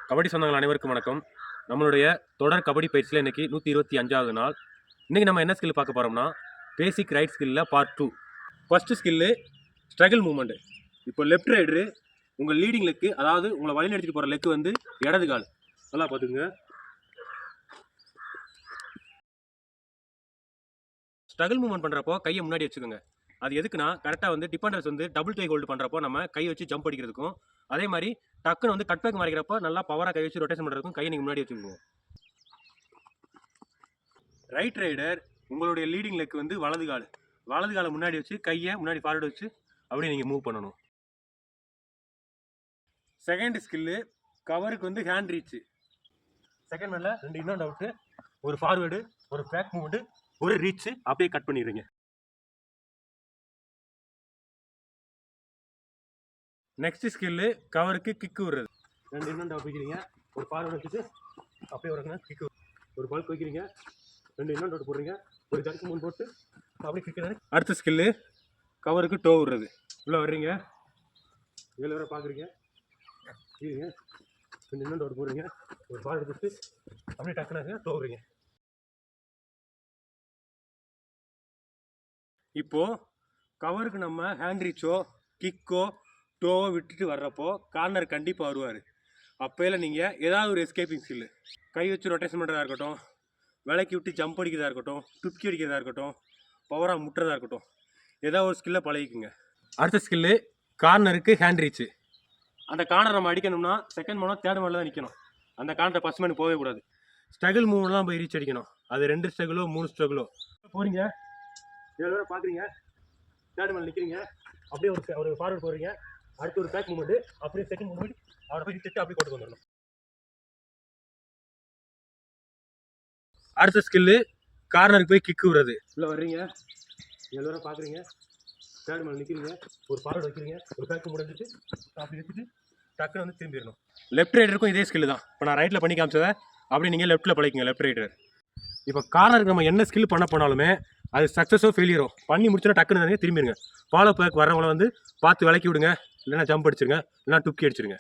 கபடி சொந்தங்கள் அனைவருக்கும் வணக்கம். நம்மளுடைய தொடர் கபடி பயிற்சியில் இன்னைக்கு 125வது நாள். இன்னைக்கு நம்ம என்ன ஸ்கில் பார்க்க போறோம்னா, பேசிக் ரைட் ஸ்கில்ல part 2. First skill struggle movement. இப்போ லெஃப்ட் ரைடரு உங்கள் லீடிங் லெக்கு, அதாவது உங்களை வழி நடத்திட்டு போகிற லெக்கு வந்து இடது கால். நல்லா பார்த்துக்குங்க. ஸ்ட்ரகிள் மூவ்மெண்ட் பண்ணுறப்போ கையை முன்னாடி வச்சுக்கோங்க. அது எதுக்குன்னா, கரெக்டாக வந்து டிஃபெண்டர்ஸ் வந்து டபுள் டை ஹோல்டு பண்ணுறப்போ நம்ம கை வச்சு ஜம்ப் அடிக்கிறதுக்கும், அதே மாதிரி டக்குன்னு வந்து கட் பேக் மறைக்கிறப்போ நல்லா பவராக கை வச்சு ரொட்டேஷன் பண்ணுறதுக்கும் கையை நீங்கள் முன்னாடி வச்சுக்கோங்க. ரைட் ரைடர் உங்களுடைய லீடிங் லெக் வந்து வலது காலை முன்னாடி வச்சு கையை முன்னாடி ஃபார்வர்டு வச்சு அப்படியே நீங்கள் மூவ் பண்ணணும். செகண்ட் ஸ்கில்லு கவருக்கு வந்து ஹேண்ட் ரீச்சு. செகண்ட் மேல 2 இன் அண்ட் அவுட்டு, ஒரு ஃபார்வேர்டு, ஒரு பேக் மூவ்மெண்ட், ஒரு ரீச்சு, அப்படியே கட் பண்ணிடுறீங்க. நெக்ஸ்ட் ஸ்கில்லு கவருக்கு கிக்கு விடுறது. 2 இன் அண்ட் அவுட் வைக்கிறீங்க, ஒரு ஃபார்வேர்டு வச்சுட்டு அப்படியே வரங்க கிக்கு, ஒரு பால் வைக்கிறீங்க, 2 இன் அண்ட் அவுட் போடுறீங்க, ஒரு ஜர்க்கு மூணு போட்டு அப்படியே கிக்கு. அடுத்த ஸ்கில்லு கவருக்கு டோ விடுறது. உள்ளே வர்றீங்க, ஏழு வரை பார்க்குறீங்க, கீழே 2 இன் அண்ட் அவுட் போடுறீங்க, ஒரு பால் எடுத்துட்டு அப்படியே டக்குனாங்க டோ விடுறீங்க. இப்போது கவருக்கு நம்ம ஹேண்ட் ரீச்சோ கிக்கோ டோவோ விட்டுட்டு வர்றப்போ கார்னர் கண்டிப்பாக வருவார். அப்போயில் நீங்கள் ஏதாவது ஒரு எஸ்கேப்பிங் ஸ்கில்லு, கை வச்சு ரொட்டேஷன் பண்ணுறதா இருக்கட்டும், விலைக்கு விட்டு ஜம்ப் அடிக்கிறதா இருக்கட்டும், டுப்கி அடிக்கிறதா இருக்கட்டும், பவராக முட்டுறதா இருக்கட்டும், ஏதாவது ஒரு ஸ்கில்லை பழகிக்குங்க. அடுத்த ஸ்கில்லு கார்னருக்கு ஹேண்ட் ரீச்சு. அந்த கார்னர் நம்ம அடிக்கணும்னா செகண்ட் மேனோ தேர்ட் மேனில் தான் நிற்கணும். அந்த கார்னரை ஃபஸ்ட் மேனுக்கு போகவே கூடாது. ஸ்ட்ரகிள் மூவ்மெண்ட் தான் போய் ரீச் அடிக்கணும். அது 2 ஸ்ட்ரகிளோ 3 ஸ்ட்ரகிளோ போகிறீங்க, 7 பேரை பார்க்குறீங்க, தேர்ட் மேனில் நிற்கிறீங்க, அப்படியே ஒரு ஃபார்வர்ட் போகிறீங்க, அடுத்து ஒரு பேக் மூவ்மெண்ட், அப்படியே செகண்ட் மூவ்மெண்ட், அவரை போய் திட்டு அப்படியே போட்டு வந்துடணும். அடுத்த ஸ்கில்லு கார்னருக்கு போய் கிக்கு விடுறது. உள்ள வர்றீங்க, 7 பேரை பார்க்குறீங்க, தேர்ட் மேனில் நிற்கிறீங்க, ஒரு ஃபார்வர்ட் வைக்கிறீங்க, ஒரு பேக் முடிஞ்சிட்டு அப்படி வச்சுட்டு டக்குன்னு வந்து திரும்பிடணும். லெஃப்ட் ரைடருக்கும் இதே ஸ்கில் தான். இப்போ நான் ரைட்டில் பண்ணி காமிச்சதை அப்படி நீங்கள் லெஃப்ட்டில் பழகிங்க. லெஃப்ட் ரைடர் இப்போ கார்னருக்கு நம்ம என்ன ஸ்கில் பண்ண போனாலுமே அது சக்ஸஸோ ஃபெயிலியரோ பண்ணி முடிச்சோன்னா டக்குன்னு திரும்பிடுங்க. ஃபாலோ பேக் வரவங்களை வந்து பார்த்து விளக்கி விடுங்க, இல்லைனா ஜம்ப் அடிச்சிருங்க, இல்லைனா டுப்கி அடிச்சிருங்க.